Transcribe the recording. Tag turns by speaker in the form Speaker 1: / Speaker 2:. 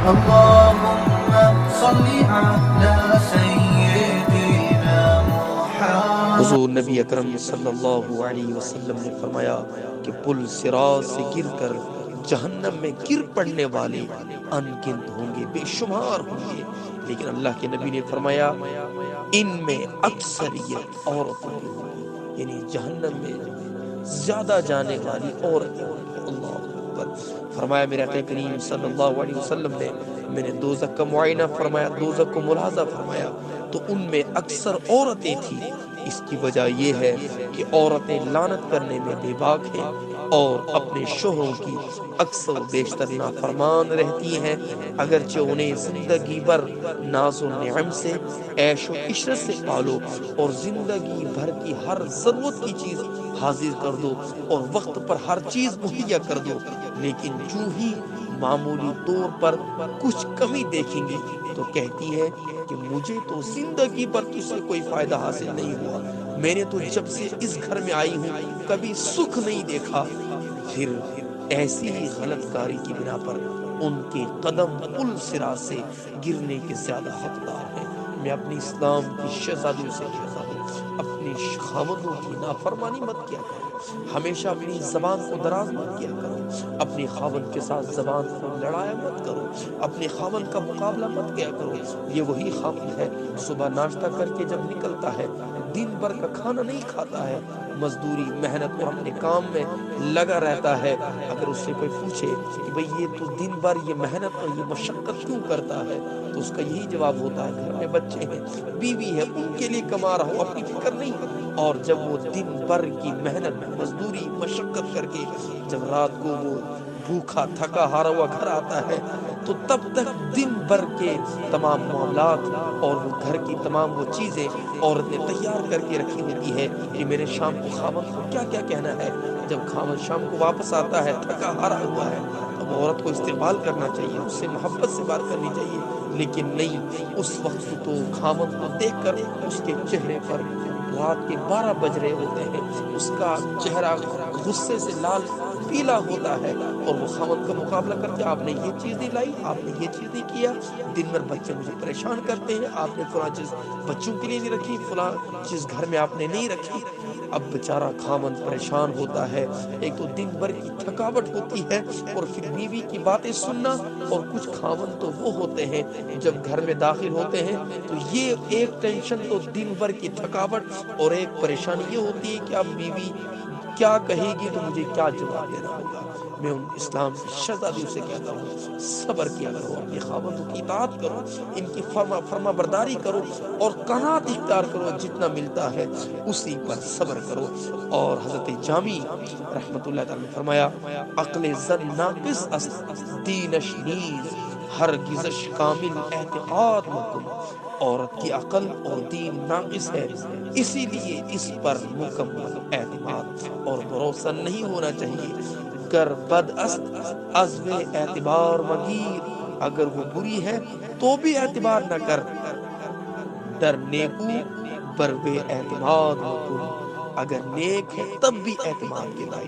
Speaker 1: اللهم صل على سيدنا محمد۔
Speaker 2: حضور نبی اکرم صلی اللہ علیہ وسلم نے فرمایا کہ پل صراط سے گر کر جہنم میں گر پڑنے والے ان گنت ہوں گے، بے شمار ہوں گے، لیکن اللہ کے نبی نے فرمایا ان میں اکثریت عورتوں کی ہوگی، یعنی جہنم میں زیادہ جانے والی عورتیں ہوں گی۔ اللہ اکبر۔ فرمایا میرے آقا کریم صلی اللہ علیہ وسلم نے، میں نے دوزخ کا معائنہ فرمایا، دوزخ کو ملاحظہ فرمایا تو ان میں اکثر عورتیں تھیں۔ اس کی وجہ یہ ہے کہ عورتیں لعنت کرنے میں بے باک ہیں اور اپنے شوہروں کی اکثر و بیشتر نافرمان رہتی ہیں، اگرچہ انہیں زندگی بھر ناز و نعم سے، عیش و عشرت سے پالو اور زندگی بھر کی ہر ضرورت کی چیز حاضر کر دو اور وقت پر ہر چیز مہیا کر دو، لیکن جو ہی معمولی طور پر کچھ کمی دیکھیں گی تو کہتی ہے کہ مجھے تو زندگی پر تجھ سے کوئی فائدہ حاصل نہیں ہوا، میں نے تو جب سے اس گھر میں آئی ہوں کبھی سکھ نہیں دیکھا۔ پھر ایسی ہی غلط کاری کی بنا پر ان کے قدم پل صراط سے گرنے کے زیادہ حقدار ہیں۔ میں اپنی اسلام کی شہزادیوں سے کہتا ہوں اپنی خاوندوں کی نافرمانی مت کیا کرو، ہمیشہ اپنی زبان کو دراز مت کیا کرو، اپنے خاوند کے ساتھ زبان کو لڑایا مت کرو، اپنے خاوند کا مقابلہ مت کیا کرو۔ یہ وہی خاوند ہے صبح ناشتہ کر کے جب نکلتا ہے دن بھر کا کھانا نہیں کھاتا ہے، مزدوری محنت اور اپنے کام میں لگا رہتا ہے۔ اگر اس سے کوئی پوچھے کہ بھئی یہ تو دن بھر یہ محنت اور یہ مشقت کیوں کرتا ہے تو اس کا یہی جواب ہوتا ہے گھر میں بچے ہیں، بیوی ہے، ان کے لیے کما رہا ہوں، اپنی فکر نہیں۔ اور جب وہ دن بھر کی محنت مزدوری مشقت کر کے جب رات کو وہ بھوکا تھکا ہارا ہوا گھر آتا ہے تو تب تک دن بھر کے تمام معاملات اور وہ گھر کی تمام وہ چیزیں عورت نے تیار کر کے رکھی ہوتی ہے کہ میرے شام کو خاوند کو کیا کیا کہنا ہے۔ جب خاوند شام کو واپس آتا ہے تھکا ہارا ہوا ہے اب عورت کو استقبال کرنا چاہیے، اس سے محبت سے بات کرنی چاہیے، لیکن نہیں، اس وقت تو خاوند کو دیکھ کر اس کے چہرے پر رات کے 12 بج رہے ہوتے ہیں، اس کا چہرہ غصے سے لال پیلا ہوتا ہے اور وہ خاوند کا مقابلہ کرتے آپ نے یہ چیز نہیں لائی، آپ نے یہ چیز نہیں کیا، دن بھر بچے مجھے پریشان کرتے ہیں، آپ نے فلاں چیز بچوں کے لیے نہیں رکھی، فلاں چیز گھر میں آپ نے نہیں رکھی۔ اب بیچارہ خاوند پریشان ہوتا ہے، ایک تو دن بھر کی تھکاوٹ ہوتی ہے اور پھر بیوی کی باتیں سننا، اور کچھ خاوند تو وہ ہوتے ہیں جب گھر میں داخل ہوتے ہیں تو یہ ایک ٹینشن تو دن بھر کی تھکاوٹ اور ایک پریشانی یہ ہوتی ہے کہ اب بیوی کیا کہے گی تو مجھے کیا جواب دینا ہوگا۔ میں ان اسلام کی شہزادیوں سے کہتا ہوں صبر کیا کرو، اپنے خاوندوں کی اطاعت کرو، ان کی فرما برداری کرو اور قناعت اختیار کرو، جتنا ملتا ہے اسی پر صبر کرو۔ اور حضرت جامی رحمت اللہ تعالی نے فرمایا عقل زن ناقص است دینش نیز ہرگزش کامل اعتقاد مکن۔ عورت کی عقل اور دین ناقص ہے، اسی لیے اس پر مکمل اعتماد اور بھروسہ نہیں ہونا چاہیے۔ گر بد است عزم اعتبار مگیر، اگر وہ بری ہے تو بھی اعتبار نہ کر، در نیکو بر بے اعتماد مکن، اگر نیک ہے تب بھی اعتماد کے لائق